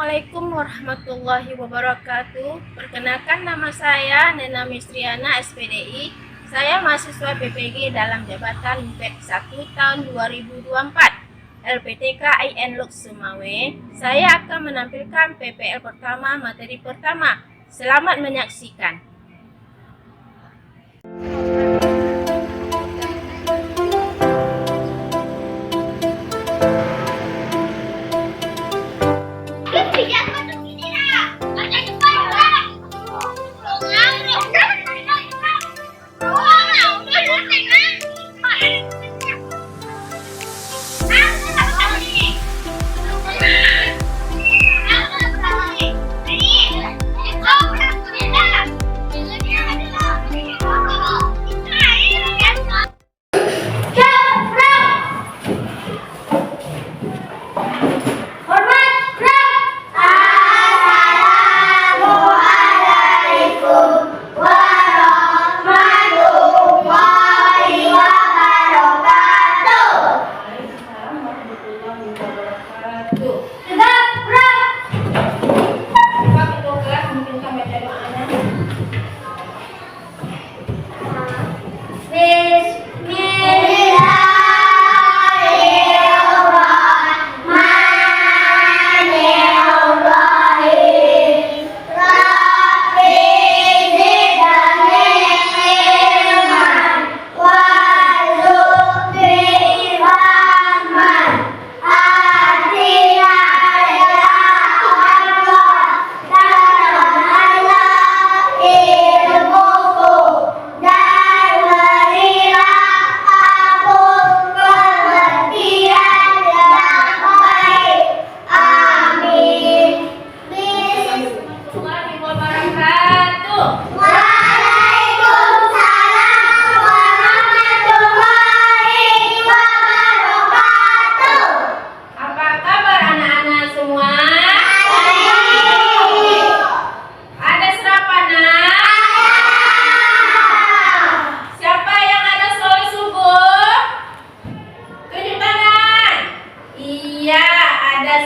Assalamualaikum warahmatullahi wabarakatuh. Perkenalkan, nama saya Nena Mistriana SPDI. Saya mahasiswa PPG dalam jabatan BEP 1 tahun 2024 LPTK IN Lux Sumawe. Saya akan menampilkan PPL pertama, materi pertama. Selamat menyaksikan.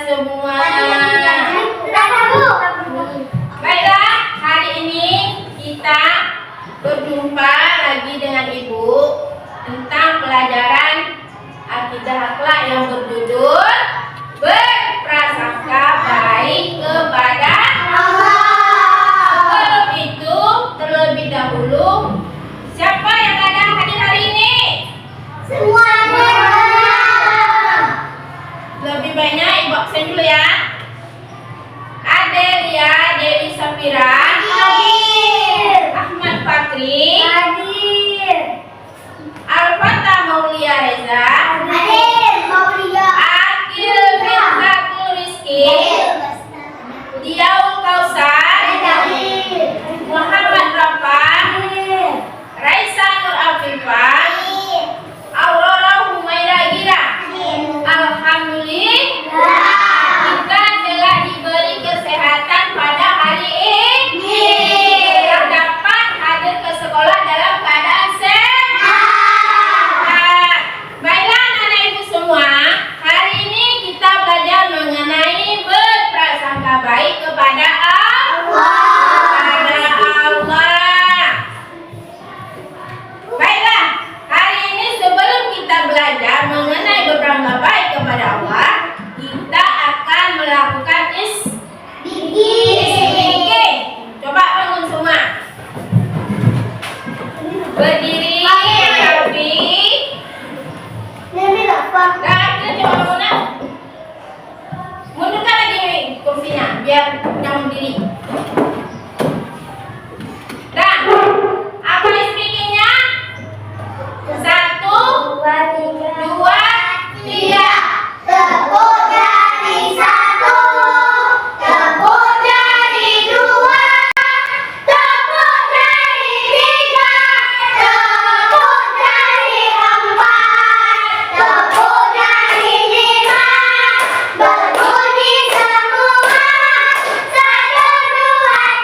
Semua. Baiklah, hari ini kita berjumpa lagi dengan Ibu tentang pelajaran akidah akhlak yang berjudul berprasangka baik kepada Allah. Sebelum itu, terlebih dahulu, siapa yang ada hadir hari ini? Semuanya. Lebih banyak Ibu absen dulu ya. Adelia Dewi Safira hadir. Ahmad Fakri hadir. Alfata Maulia Reza hadir. Maulia Akil Mirzatul Rizki Diau Kausar hadir. Muhammad Rafa hadir. Raisa Nur Afifah hadir. Aurora Humaira Gira hadir. Alhamdulillah, kita telah diberi kesehatan pada hari ini dan dapat hadir ke sekolah dalam keadaan sehat. Baiklah anak ibu semua, hari ini kita belajar mengenai berprasangka baik kepada Allah. Baiklah, hari ini sebelum kita belajar mengenai berprasangka baik kepada Allah, kita akan melakukan istikik. Coba bangun semua. Berdiri, rapi. Dan kita coba bangun. Mundurkan lagi kursinya biar nyaman diri. Dan apa istikiknya? 1, 2, 3. Tepuk jari 1, tepuk jari 2, tepuk jari 3, tepuk jari 4, tepuk jari 5. Berbunyi semua. 1, 2,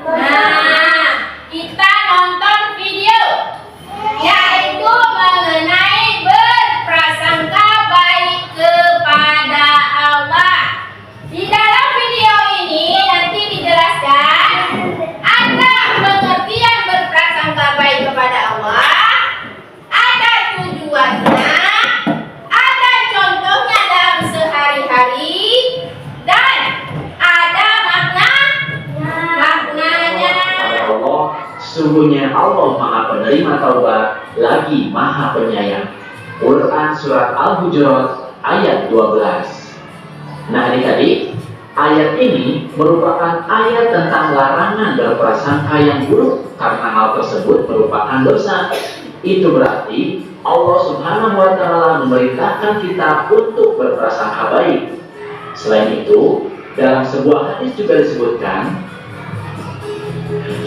Nah, kita nonton video yaitu mengenai berprasangka baik kepada Allah. Di dalam video ini nanti dijelaskan ada pengertian berprasangka baik kepada Allah, ada tujuannya, ada contohnya dalam sehari-hari, dan ada maknanya. Allah, sesungguhnya Allah Maha Penerima Taubat lagi Maha Penyayang. Quran Surat Al-Hujurat ayat 12. Nah adik-adik, ayat ini merupakan ayat tentang larangan berprasangka yang buruk karena hal tersebut merupakan dosa. Itu berarti Allah Subhanahu wa Ta'ala memerintahkan kita untuk berprasangka baik. Selain itu, dalam sebuah hadis juga disebutkan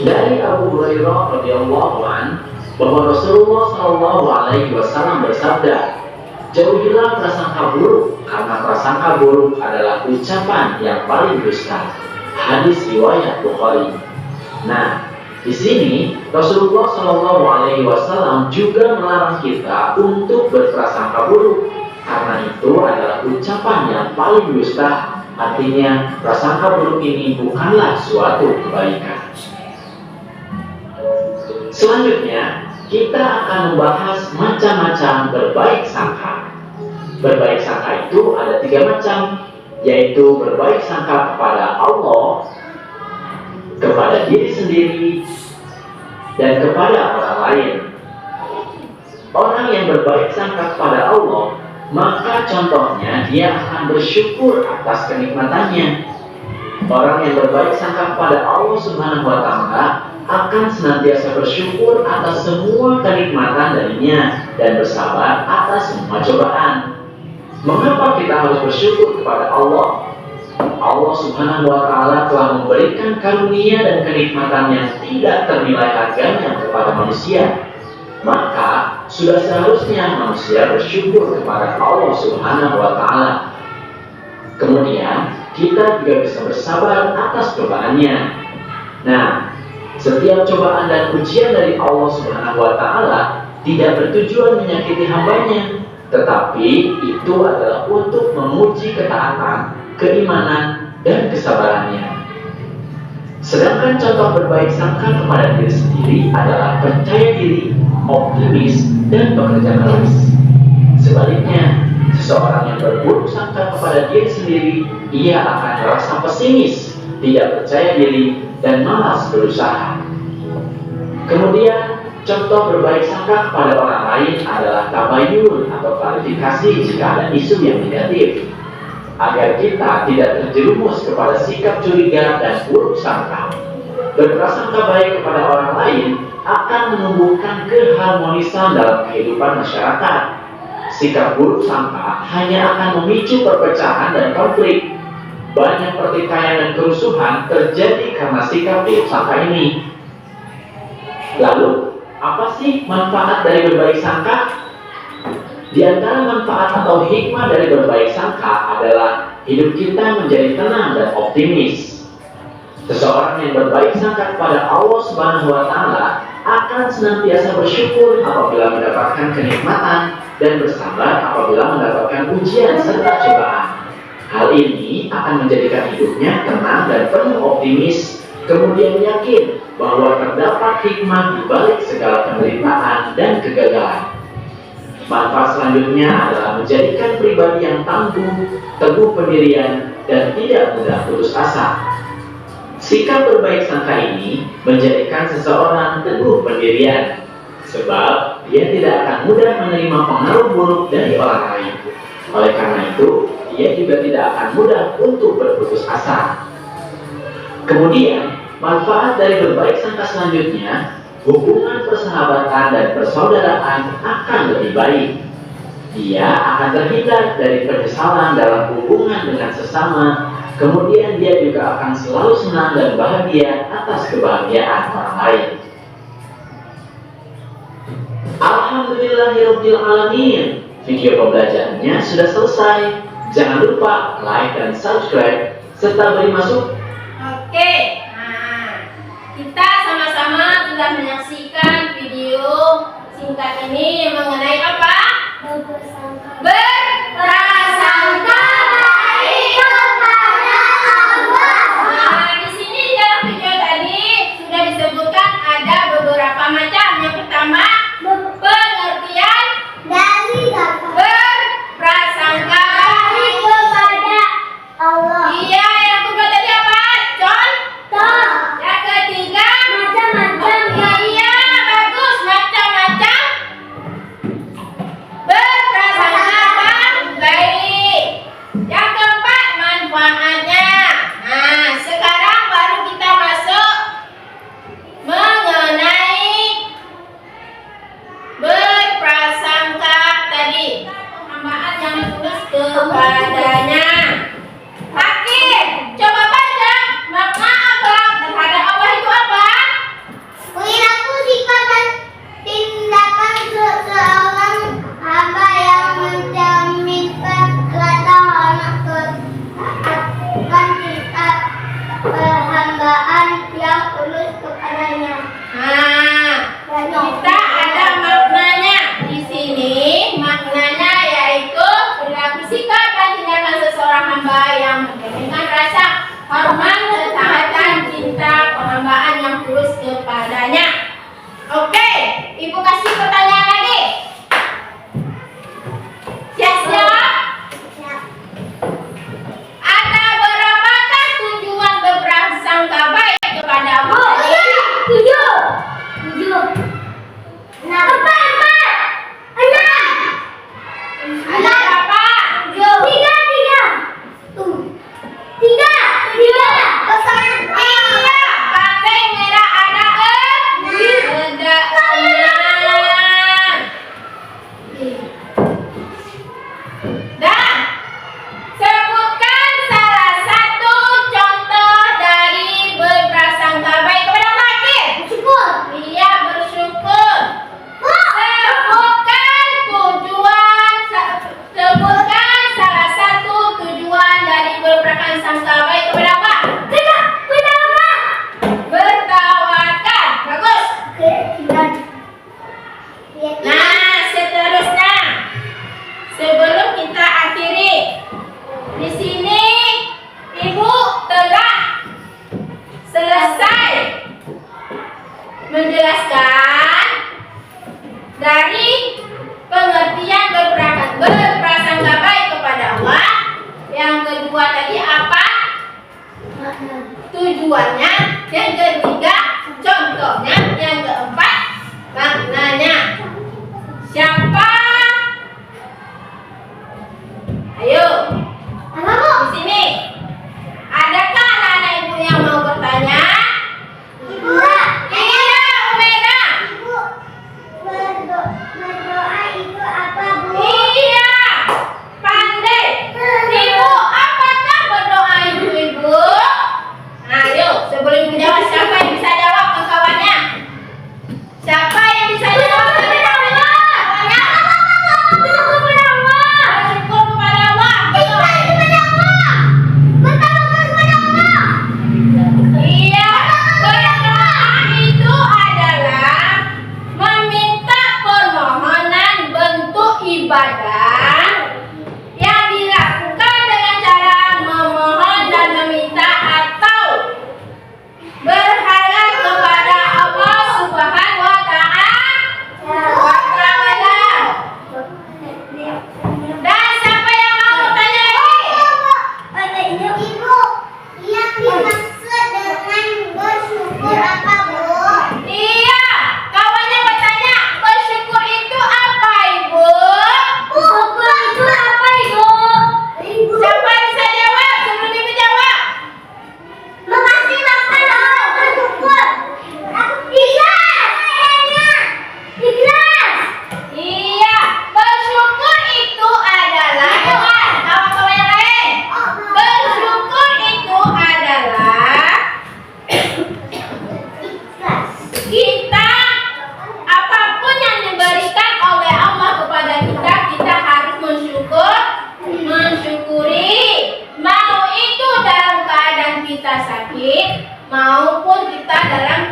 dari Abu Hurairah radhiyallahu anhu bahwa Rasulullah Shallallahu Alaihi Wasallam bersabda, jauhilah prasangka buruk karena prasangka buruk adalah ucapan yang paling dusta. Hadis riwayat Bukhari. Nah, di sini Rasulullah Shallallahu Alaihi Wasallam juga melarang kita untuk berprasangka buruk karena itu adalah ucapan yang paling dusta. Artinya prasangka buruk ini bukanlah suatu kebaikan. Selanjutnya, kita akan membahas macam-macam berbaik sangka. Berbaik sangka itu ada 3 macam, yaitu berbaik sangka kepada Allah, kepada diri sendiri, dan kepada orang lain. Orang yang berbaik sangka kepada Allah, maka contohnya dia akan bersyukur atas kenikmatannya. Orang yang berbaik sangka kepada Allah Subhanahu wa Ta'ala akan senantiasa bersyukur atas semua kenikmatan darinya dan bersabar atas semua cobaan. Mengapa kita harus bersyukur kepada Allah? Allah Subhanahu wa Ta'ala telah memberikan karunia dan kenikmatan yang tidak ternilai harganya kepada manusia. Maka sudah seharusnya manusia bersyukur kepada Allah Subhanahu wa Ta'ala. Kemudian kita juga bisa bersabar atas cobaannya. Nah, setiap cobaan dan ujian dari Allah Subhanahu wa Ta'ala tidak bertujuan menyakiti hambanya, tetapi itu adalah untuk menguji ketaatan, keimanan, dan kesabarannya. Sedangkan contoh berbaik sangka kepada diri sendiri adalah percaya diri, optimis, dan bekerja keras. Sebaliknya, seseorang yang berburuk sangka kepada diri sendiri, ia akan merasa pesimis, tidak percaya diri, dan malas berusaha. Kemudian, contoh berbaik sangka kepada orang lain adalah tabayun atau klarifikasi jika ada isu yang negatif, agar kita tidak terjerumus kepada sikap curiga dan buruk sangka. Berprasangka baik kepada orang lain akan menumbuhkan keharmonisan dalam kehidupan masyarakat. Sikap buruk sangka hanya akan memicu perpecahan dan konflik. Banyak pertikaian dan kerusuhan terjadi karena sikap buruk sangka ini. Lalu, apa sih manfaat dari berbaik sangka? Di antara manfaat atau hikmah dari berbaik sangka adalah hidup kita menjadi tenang dan optimis. Seseorang yang berbaik sangka kepada Allah Subhanahu wa Ta'ala akan senantiasa bersyukur apabila mendapatkan kenikmatan dan bersabar apabila mendapatkan ujian serta cobaan. Hal ini akan menjadikan hidupnya tenang dan penuh optimis, kemudian yakin bahwa terdapat hikmah di balik segala penderitaan dan kegagalan. Manfaat selanjutnya adalah menjadikan pribadi yang tangguh, teguh pendirian, dan tidak mudah putus asa. Sikap berbaik sangka ini menjadikan seseorang teguh pendirian, sebab dia tidak akan mudah menerima pengaruh buruk dari orang lain. Oleh karena itu, dia juga tidak akan mudah untuk berputus asa. Kemudian, manfaat dari berbaik sangka selanjutnya, hubungan persahabatan dan persaudaraan akan lebih baik. Dia akan terhindar dari penyesalan dalam hubungan dengan sesama. Kemudian dia juga akan selalu senang dan bahagia atas kebahagiaan orang lain. Alhamdulillahirabbil alamin. Video pembelajarannya sudah selesai. Jangan lupa like dan subscribe serta beri masuk. Oke. Nah, Kita sama-sama sudah menyaksikan video singkat ini mengenai apa? Berprasangka baik kepada Allah. Nah, di sini di dalam video tadi sudah disebutkan ada beberapa macam. Yang pertama, pengertian Dari berprasangka baik kepada Allah. Iya, yang kedua tadi apa? Contoh. Yang ketiga, Macam-macam iya, bagus, macam-macam berprasangka baik. Yang keempat, manfaatnya. Nah, sekarang baru kita masuk mengenai berprasangka tadi. Penghambaan yang tulus kepadanya. Akhir, coba baca makna akhlak terhadap Allah itu apa? Perilaku sikap dan tindakan seseorang hamba yang mencerminkan ketahanan cinta perhambaan yang tulus kepadanya. Nah, kita ada maknanya di sini. Maknanya yaitu perilaku sikap dan tindakan seseorang hamba yang mencerminkan rasa hormat, ketaatan, cinta, penghambaan yang tulus kepadanya. Oke, Ibu kasih pertanyaan lagi. Siap-siap. Ada berapakah tujuan berprasangka baik kepada Allah? Tujuh. Empat. Ada berapa? Tiga. Iya. Partai merah ada ada enam. Dan sebutkan salah satu contoh dari berprasangka baik kepada Allah. Syukur. Iya, bersyukur. Sebutkan salah satu tujuan dari berprasangka baik kepada apa? Bertawakal. Bagus. Nah, seterusnya, sebelum kita akhiri, di sini Ibu telah selesai menjelaskan dari pengertian berprasangka baik kepada Allah. Yang kedua tadi apa? Tujuannya. Yang ketiga contohnya. Yang keempat maknanya. Siapa? Ayo, di sini. Adakah anak-anak ibu yang mau bertanya? Iya, Umeda. Berdoa itu apa, Bu? Iya, pandai. Ibu, apakah berdoa itu, Ibu? Ayo, sebelum ibu jawab, siapa yang bisa jawab ke kawannya? Siapa yang bisa jawab ke kawannya? Bersyukur kepada Allah. Iya, berdoa itu adalah meminta permohonan bentuk ibadah yang dilakukan dengan cara memohon dan meminta atau berharap kepada Allah Subhanahu wa Ta'ala. Dan siapa yang mau bertanya lagi? Ibu, yang dimaksud dengan bersyukur apa, Bu? Iya, kawannya bertanya, bersyukur itu apa, Ibu? Syukur itu apa, Ibu? Siapa yang bisa jawab sebelum Ibu jawab? Makasih Bapak Allah bersyukur. Ikhlas. Iya, bersyukur itu adalah kawan-kawan yang lain. Bersyukur itu adalah kita apapun yang diberikan oleh Allah kepada kita, kita harus mensyukuri. Mau itu dalam keadaan kita sakit maupun kita dalam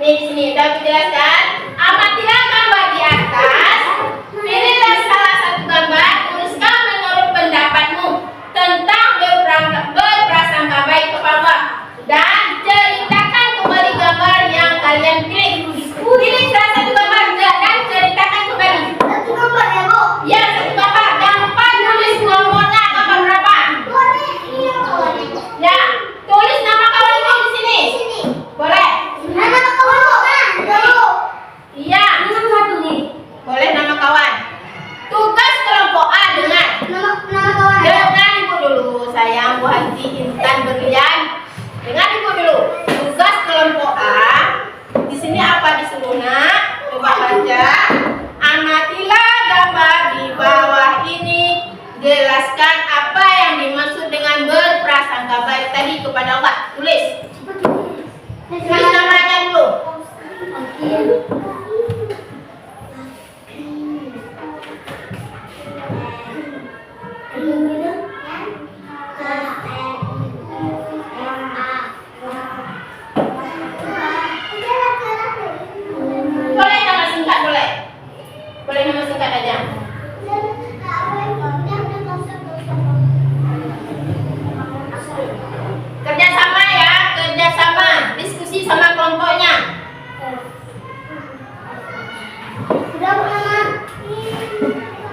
Nih di sini udah aku jelaskan. Amatilah gambar di atas. Pilihlah salah satu gambar. Tuliskan menurut pendapatmu tentang berprasangka baik kepada dan ceritakan kembali gambar yang kalian pilih. Pilih salah satu gambar dan ceritakan kembali. Satu gambar ya, Bu. Ya, satu gambar. Jangan lupa tulis nomornya gambar berapa. Iya. Ya, tulis nama kawanmu di sini. Sini. Boleh? Nama kawan kok kan? Dulu. Iya. Nama satu nih. Boleh nama kawan. Tugas kelompok A dengan Nama kawan. dengan ibu dulu, sayang Bu Hati Intan Berlian. Dengan ibu dulu. Tugas kelompok A. Di sini apa disuruh nak? Coba baca. Amatilah gambar di bawah ini. Jelaskan apa yang dimaksud dengan berprasangka baik tadi kepada Allah. Tulis. Tulis namanya dulu. Boleh nama singkat boleh. Boleh nama singkat aja. Kerjasama ya, kerjasama. Diskusi sama kelompoknya.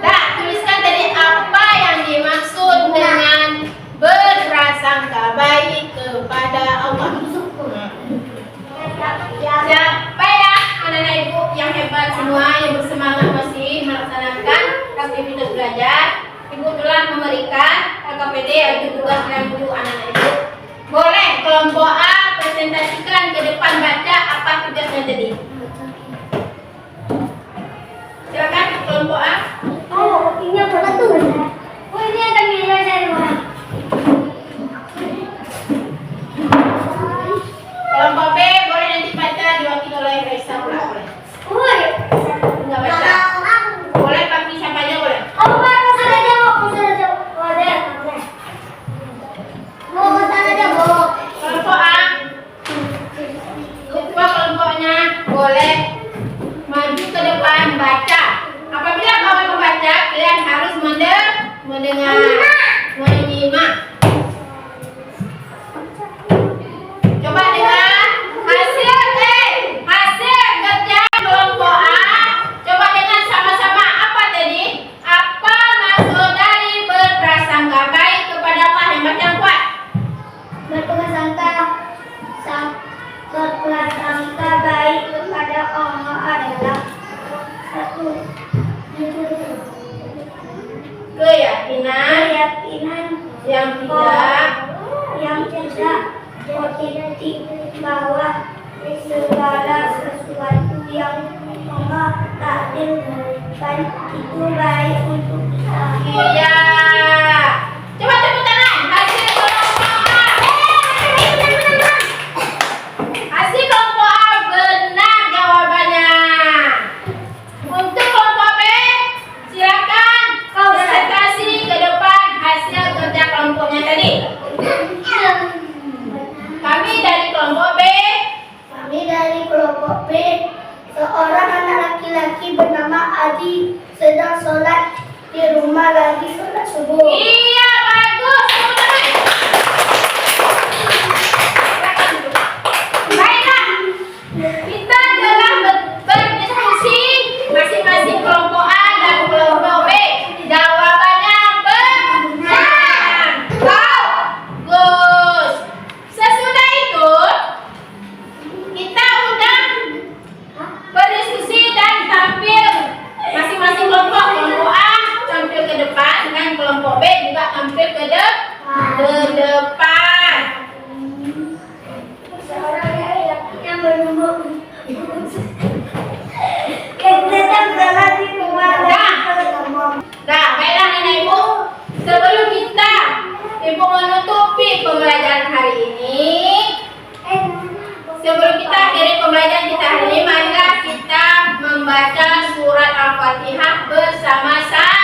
Dah, tuliskan tadi apa yang dimaksud dengan berprasangka baik kepada Allah. Siapa ya anak-anak ibu yang hebat semua yang bersemangat masih melaksanakan aktivitas belajar? Ibu telah memberikan KKPD yaitu tugas yang guru anak-anak ibu. Boleh kelompok A presentasikan ke depan baca apa tugasnya tadi. Silakan kelompok A. Oh, ini apa tuh? Oh, ini ada nilai saya. Kelompok B boleh nanti baca diwakili oleh Raisa pula boleh. Woi. Enggak baca. Boleh pakai siapa aja boleh. Oh, Pak, sudah jawab, sudah jawab. Boleh. Mau sana aja, Bu. Kelompok A. Ketua kelompoknya boleh maju ke depan baca. Apabila kawan membaca, kalian harus mendengar, menyimak. Coba dengar hasil kerja kelompok A. Coba dengar sama-sama apa tadi? Apa maksud dari berprasangka baik kepada Allah yang baca yang kuat? Berprasangka baik kepada Allah adalah satu Keyakinan yang tidak positif bahwa segala sesuatu yang Allah takdirkan itu baik untuk kita. iya. Coba tepuk tangan. Hasil kelompok A. Hasil kelompok A benar jawabannya. Untuk kelompok B, silakan kau presentasi ke depan hasil kerja kelompoknya tadi. Kami dari kelompok B. Seorang anak laki-laki bernama Adi sedang sholat di rumah lagi sholat subuh. Iya, bagus. Tepuk tangan. Baiklah. Kita telah berdiskusi masing-masing kelompok A dan kelompok B. Jawabannya benar. Bagus. Sesudah itu kita udah berdiskusi dan tampil masing-masing kelompok. Kelompok A tampil ke depan dan kelompok B juga tampil ke depan. Seorang yang menunggu kegiatan sholat di rumah lagi sholat umum. Nah, baiklah nenek ibu, sebelum kita ibu menutupi pembelajaran hari ini, sebelum kita akhiri pembelajaran kita hari ini, marilah kita membaca surat Al-Fatihah bersama-sama.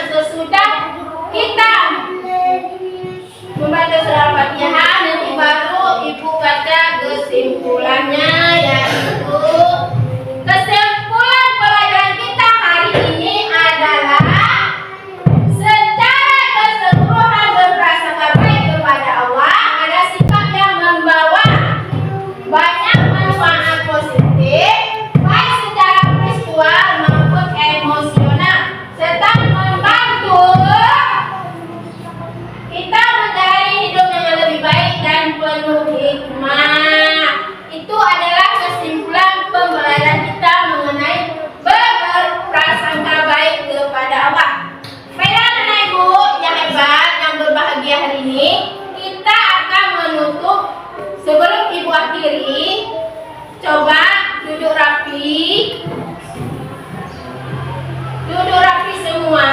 Sesudah kita membaca surat Al-Fatihah, nanti baru ibu baca kesimpulan. coba duduk rapi. Duduk rapi semua.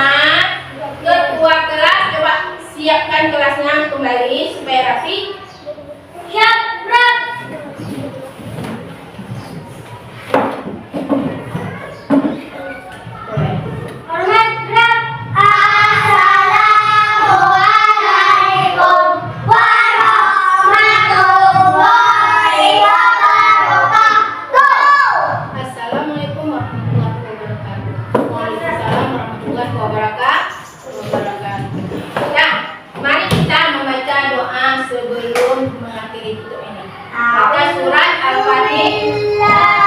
Ketua kelas coba siapkan kelasnya kembali supaya rapi. Siap, Prof. Hormat Prof. Assalamualaikum warahmatullahi wabarakatuh. Assalamualaikum warahmatullahi wabarakatuh. Waalaikumsalam warahmatullahi wabarakatuh. Ya, mari kita membaca doa sebelum mengakhiri tutup ini. Baca surat Al-Fatihah.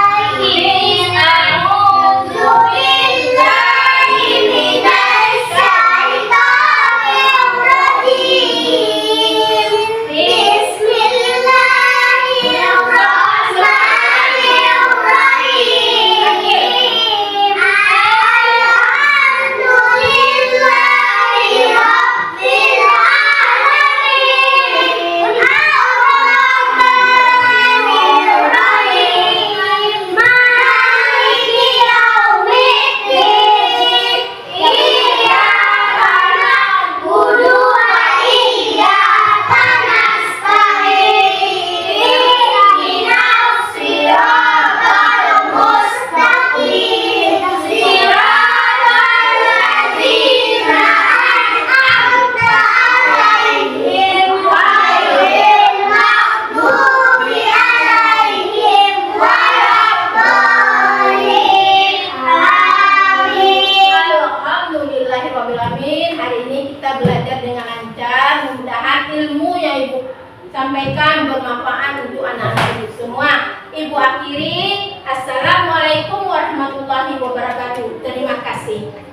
Hari ini kita belajar dengan lancar. Mudah-mudahan ilmu yang Ibu sampaikan bermanfaat untuk anak-anak Ibu semua. Ibu akhiri. Assalamualaikum warahmatullahi wabarakatuh. Terima kasih.